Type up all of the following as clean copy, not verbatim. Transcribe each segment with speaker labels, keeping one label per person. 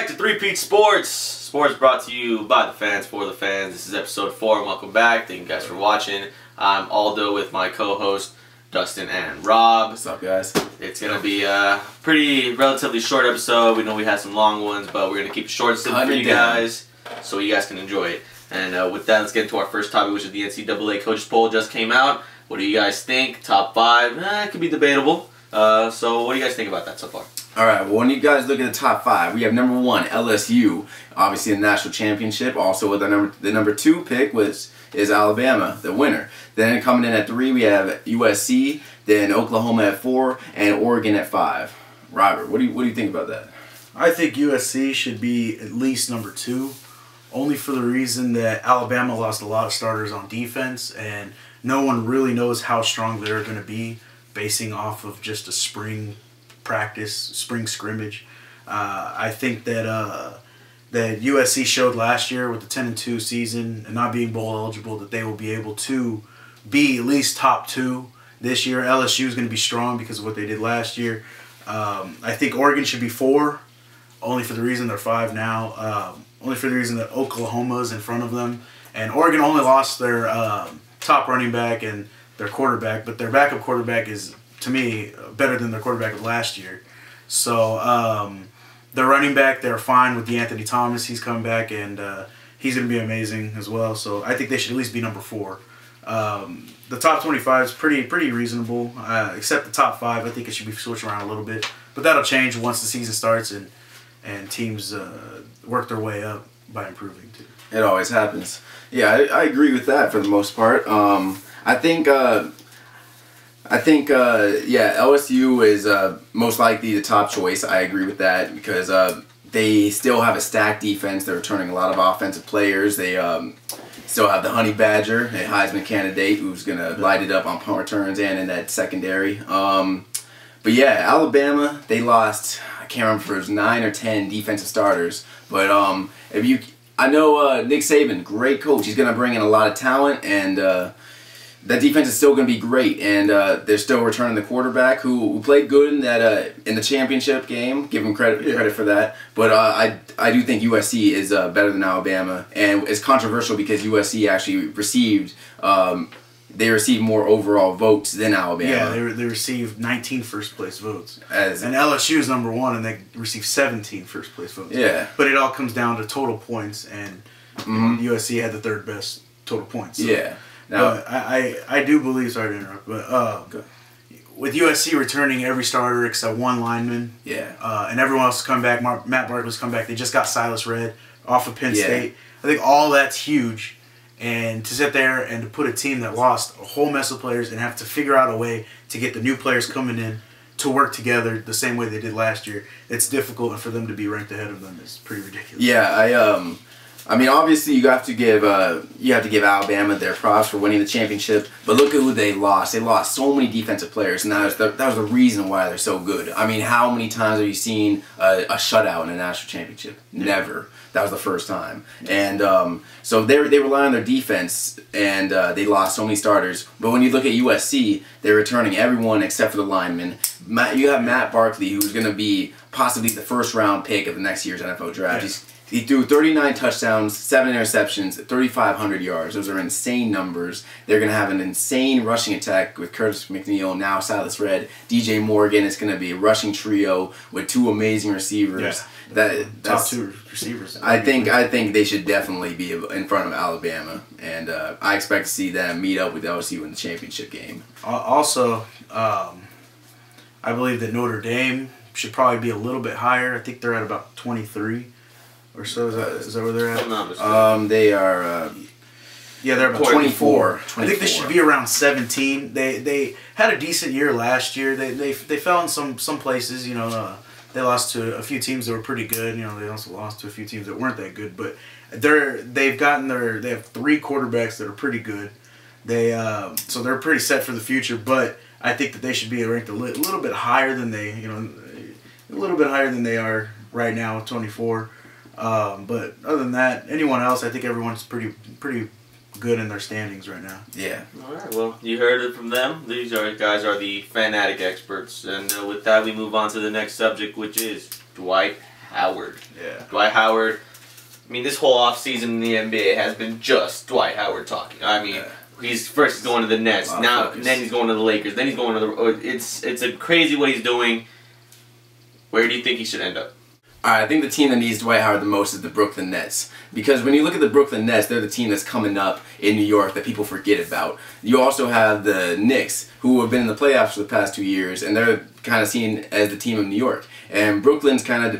Speaker 1: to Peat Sports. Sports brought to you by the fans for the fans. This is episode 4 and welcome back. Thank you guys for watching. I'm Aldo with my co-host Dustin and Rob.
Speaker 2: What's up, guys?
Speaker 1: It's going to be a relatively short episode. We know we had some long ones, but we're going to keep it short and simple for you guys so you guys can enjoy it. And with that, let's get into our first topic, which is the NCAA Coaches Poll just came out. What do you guys think? Top 5? It could be debatable. So what do you guys think about that so far?
Speaker 2: Alright, well, when you guys look at the top 5, we have number 1, LSU, obviously the national championship. Also with the number 2 pick is Alabama, the winner. Then coming in at 3, we have USC, then Oklahoma at 4, and Oregon at 5. Robert, what do you think about that?
Speaker 3: I think USC should be at least number 2, only for the reason that Alabama lost a lot of starters on defense, and no one really knows how strong they're going to be basing off of just a spring practice, spring scrimmage. I think that that USC showed last year with the 10-2 season and not being bowl eligible that they will be able to be at least top 2 this year. LSU is going to be strong because of what they did last year. I think Oregon should be 4, only for the reason they're 5 now. Only for the reason that Oklahoma is in front of them, and Oregon only lost their top running back and their quarterback, but their backup quarterback is, to me, better than their quarterback of last year. So their running back, they're fine with Anthony Thomas. He's coming back, and he's going to be amazing as well. So I think they should at least be number 4. The top 25 is pretty reasonable, except the top 5. I think it should be switched around a little bit, but that'll change once the season starts and teams work their way up by improving too.
Speaker 2: It always happens. Yeah, I agree with that for the most part. I think LSU is most likely the top choice. I agree with that because they still have a stacked defense. They're returning a lot of offensive players. They still have the Honey Badger, a Heisman candidate who's going to light it up on punt returns and in that secondary. But yeah, Alabama, they lost, I can't remember if it was 9 or 10 defensive starters. But I know Nick Saban, great coach. He's going to bring in a lot of talent, and that defense is still going to be great. And they're still returning the quarterback who played good in that in the championship game. Give him credit for that. But I do think USC is better than Alabama, and it's controversial because USC actually received more overall votes than Alabama.
Speaker 3: Yeah, they received 19 first-place votes. And LSU is number 1, and they received 17 first-place votes.
Speaker 2: Yeah.
Speaker 3: But it all comes down to total points, and USC had the 3rd best total points. So.
Speaker 2: Yeah. Now,
Speaker 3: I do believe, sorry to interrupt, but with USC returning every starter except 1 lineman, and everyone else is coming back, Matt Barkley's come back, they just got Silas Redd off of Penn State. I think all that's huge. And to sit there and to put a team that lost a whole mess of players and have to figure out a way to get the new players coming in to work together the same way they did last year, it's difficult, and for them to be ranked ahead of them is pretty ridiculous.
Speaker 2: Yeah, I mean, obviously you have to give Alabama their props for winning the championship, but look at who they lost. They lost so many defensive players, and that was the reason why they're so good. I mean, how many times have you seen a shutout in a national championship? Never. That was the first time. And so they rely on their defense, and they lost so many starters. But when you look at USC, they're returning everyone except for the linemen. You have Matt Barkley, who's going to be possibly the first-round pick of the next year's NFL draft.
Speaker 3: Yes.
Speaker 2: He threw 39 touchdowns, 7 interceptions, 3,500 yards. Those are insane numbers. They're going to have an insane rushing attack with Curtis McNeil, now Silas Redd, DJ Morgan. It's going to be a rushing trio with 2 amazing receivers.
Speaker 3: Yeah. Top 2 receivers.
Speaker 2: I think they should definitely be in front of Alabama, and I expect to see them meet up with LSU in the championship game.
Speaker 3: Also, I believe that Notre Dame should probably be a little bit higher. I think they're at about 23. Or so is that where they're at?
Speaker 2: They are.
Speaker 3: Yeah, they're about
Speaker 2: 24.
Speaker 3: I think they should be around 17. They had a decent year last year. They fell in some places. You know, they lost to a few teams that were pretty good. You know, they also lost to a few teams that weren't that good. But they have 3 quarterbacks that are pretty good. So they're pretty set for the future. But I think that they should be ranked a little bit higher than they are right now, 24. But other than that, anyone else, I think everyone's pretty good in their standings right now.
Speaker 2: Yeah.
Speaker 1: All right. Well, you heard it from them. These guys are the fanatic experts, and with that, we move on to the next subject, which is Dwight Howard.
Speaker 3: Yeah.
Speaker 1: Dwight Howard. I mean, this whole offseason in the NBA has been just Dwight Howard talking. I mean, he's going to the Nets. Now, then he's going to the Lakers. Then he's going to the... It's a crazy what he's doing. Where do you think he should end up?
Speaker 2: I think the team that needs Dwight Howard the most is the Brooklyn Nets. Because when you look at the Brooklyn Nets, they're the team that's coming up in New York that people forget about. You also have the Knicks, who have been in the playoffs for the past 2 years, and they're kind of seen as the team of New York. And Brooklyn's kind of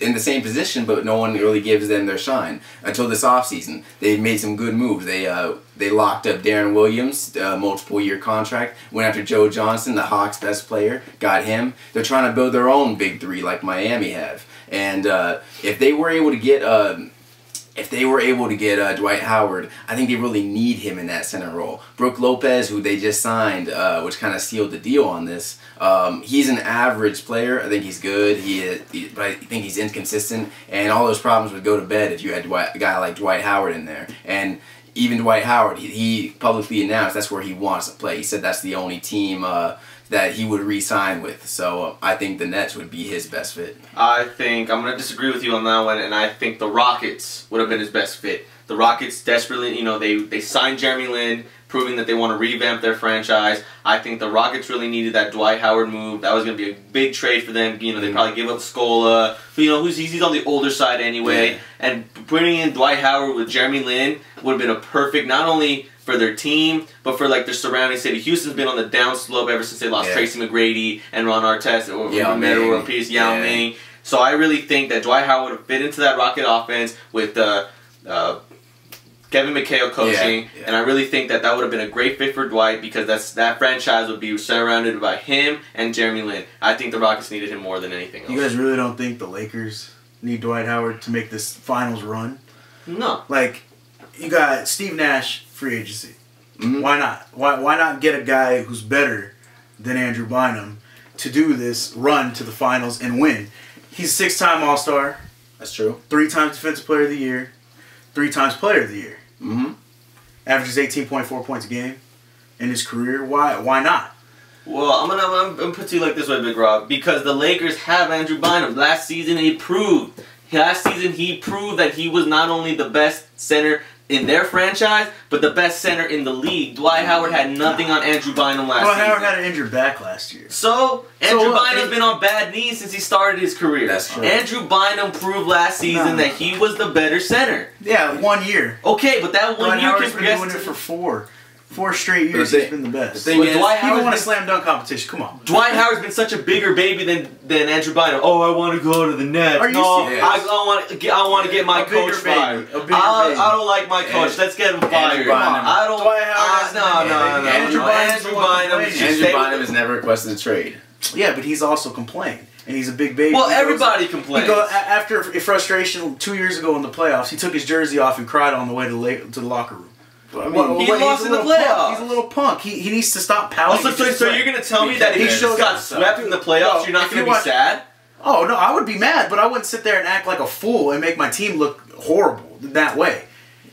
Speaker 2: in the same position, but no one really gives them their shine. Until this offseason, they made some good moves. They locked up Darren Williams, multiple-year contract, went after Joe Johnson, the Hawks' best player, got him. They're trying to build their own big three like Miami have. And if they were able to get Dwight Howard, I think they really need him in that center role. Brook Lopez, who they just signed, which kind of sealed the deal on this, he's an average player. I think he's good, but I think he's inconsistent, and all those problems would go to bed if you had a guy like Dwight Howard in there. And even Dwight Howard, he publicly announced that's where he wants to play. He said that's the only team that he would re-sign with. So I think the Nets would be his best fit.
Speaker 1: I think I'm going to disagree with you on that one, and I think the Rockets would have been his best fit. The Rockets desperately, you know, they signed Jeremy Lin, proving that they want to revamp their franchise. I think the Rockets really needed that Dwight Howard move. That was going to be a big trade for them. You know, they probably give up Scola, who, you know, he's on the older side anyway. Yeah. And putting in Dwight Howard with Jeremy Lin would have been a perfect, not only for their team, but for like their surrounding city. Houston's been on the downslope ever since they lost Tracy McGrady and Ron Artest or Yao Ming. So I really think that Dwight Howard would fit into that Rocket offense with Kevin McHale coaching, and I really think that would have been a great fit for Dwight because that franchise would be surrounded by him and Jeremy Lin. I think the Rockets needed him more than anything else.
Speaker 3: You guys really don't think the Lakers need Dwight Howard to make this finals run?
Speaker 1: No.
Speaker 3: Like, you got Steve Nash, free agency.
Speaker 2: Mm-hmm.
Speaker 3: Why not? Why not get a guy who's better than Andrew Bynum to do this run to the finals and win? He's a 6-time All-Star.
Speaker 2: That's true.
Speaker 3: 3-time Defensive Player of the Year. 3 times Player of the Year.
Speaker 2: Mm-hmm.
Speaker 3: Averages 18.4 points a game in his career. Why not?
Speaker 1: Well, I'm gonna put it to you like this way, Big Rob. Because the Lakers have Andrew Bynum. Last season he proved that he was not only the best center in their franchise, but the best center in the league. Dwight Howard had nothing on Andrew Bynum last season.
Speaker 3: Dwight Howard had an injured back last year.
Speaker 1: So, Andrew Bynum's been on bad knees since he started his career.
Speaker 2: That's true.
Speaker 1: Andrew Bynum proved last season that he was the better center.
Speaker 3: Yeah, 1 year.
Speaker 1: Okay, but that 1 year
Speaker 3: Howard's been doing it for four straight years. He's been the best.
Speaker 2: The thing is,
Speaker 3: Dwight Howard won a slam dunk competition. Come on.
Speaker 1: Dwight Howard's been such a bigger baby than Andrew Bynum. Oh, I want to go to the Nets.
Speaker 3: Are you serious?
Speaker 1: I want to get my coach fired. I don't like my coach. Let's get him fired. I don't.
Speaker 3: Dwight Howard.
Speaker 2: Andrew Bynum has never requested a trade.
Speaker 3: Yeah, but he's also complained. And he's a big baby.
Speaker 1: Well, everybody complains.
Speaker 3: After frustration 2 years ago in the playoffs, he took his jersey off and cried on the way to the locker room.
Speaker 1: I mean, he lost in the playoffs.
Speaker 3: He's a little punk. He needs to stop pouting.
Speaker 1: So you're going to tell me that if he got swept in the playoffs, you're not going to be sad?
Speaker 3: Oh, no, I would be mad, but I wouldn't sit there and act like a fool and make my team look horrible that way.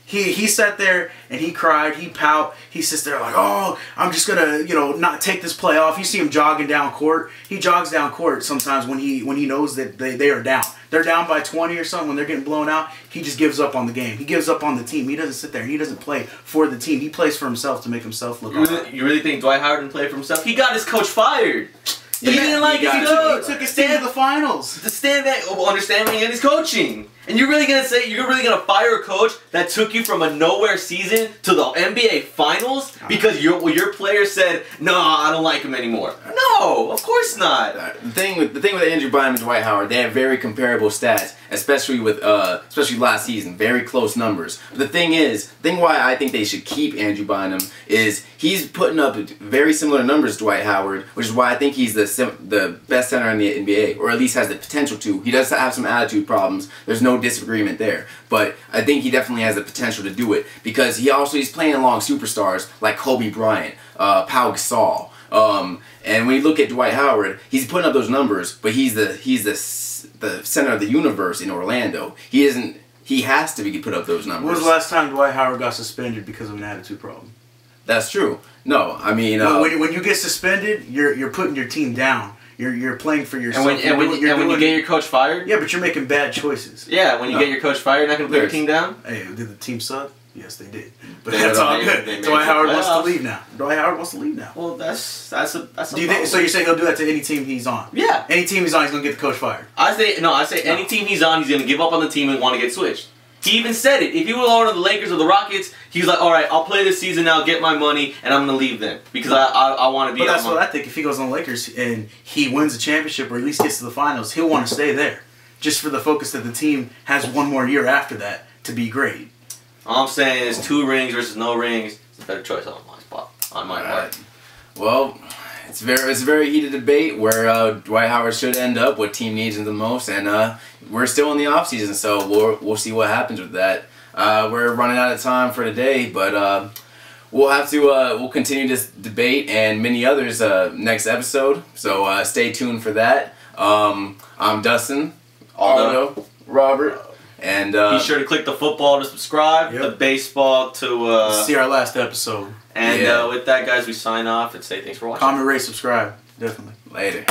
Speaker 3: He sat there and he cried, he pout, he sits there like, oh, I'm just gonna, not take this play off. You see him jogging down court. He jogs down court sometimes when he knows that they are down. They're down by 20 or something when they're getting blown out. He just gives up on the game. He gives up on the team. He doesn't sit there and he doesn't play for the team. He plays for himself to make himself look good.
Speaker 1: You really think Dwight Howard didn't play for himself? He got his coach fired. He didn't like his coach.
Speaker 3: He took his team to the finals.
Speaker 1: Understanding and his coaching. And you're really gonna fire a coach that took you from a nowhere season to the NBA Finals because your player said, "No, I don't like him anymore." No, of course not.
Speaker 2: The thing with Andrew Bynum and Dwight Howard, they have very comparable stats, especially last season, very close numbers. But the thing why I think they should keep Andrew Bynum is he's putting up very similar numbers to Dwight Howard, which is why I think he's the best center in the NBA, or at least has the potential to. He does have some attitude problems. There's no disagreement there, but I think he definitely has the potential to do it because he's playing along superstars like Kobe Bryant, Pau Gasol, and when you look at Dwight Howard, he's putting up those numbers, but he's the center of the universe in Orlando. He has to put up those numbers.
Speaker 3: When was the last time Dwight Howard got suspended because of an attitude problem?
Speaker 2: That's true. No, I mean
Speaker 3: when you get suspended, you're putting your team down. You're playing for yourself.
Speaker 1: And when you get your coach fired.
Speaker 3: Yeah, but you're making bad choices.
Speaker 1: Yeah, when you get your coach fired, you're not going to put your team down.
Speaker 3: Hey, did the team suck? Yes, they did. But that's all good. Dwight Howard wants to leave now. Dwight Howard wants to leave now.
Speaker 1: Well, that's a
Speaker 3: do you think, so you're saying he'll do that to any team he's on?
Speaker 1: Yeah.
Speaker 3: Any team he's on, he's gonna get the coach fired.
Speaker 1: I say any team he's on, he's gonna give up on the team and want to get switched. He even said it. If he were on the Lakers or the Rockets, he was like, all right, I'll play this season now, get my money, and I'm gonna leave then because I want to be.
Speaker 3: But that's what I think. If he goes on the Lakers and he wins a championship or at least gets to the finals, he'll want to stay there, just for the focus that the team has one more year after that to be great.
Speaker 1: All I'm saying is 2 rings versus no rings. It's a better choice on my spot, on my part.
Speaker 2: Well, it's a very heated debate where Dwight Howard should end up, what team needs him the most, and we're still in the off season, so we'll see what happens with that. We're running out of time for today, but we'll continue this debate and many others next episode. So stay tuned for that. I'm Dustin, Aldo, Robert. And
Speaker 1: be sure to click the football to subscribe, the baseball to
Speaker 3: see our last episode.
Speaker 1: And with that, guys, we sign off and say thanks for watching.
Speaker 3: Comment, rate, subscribe. Definitely.
Speaker 2: Later.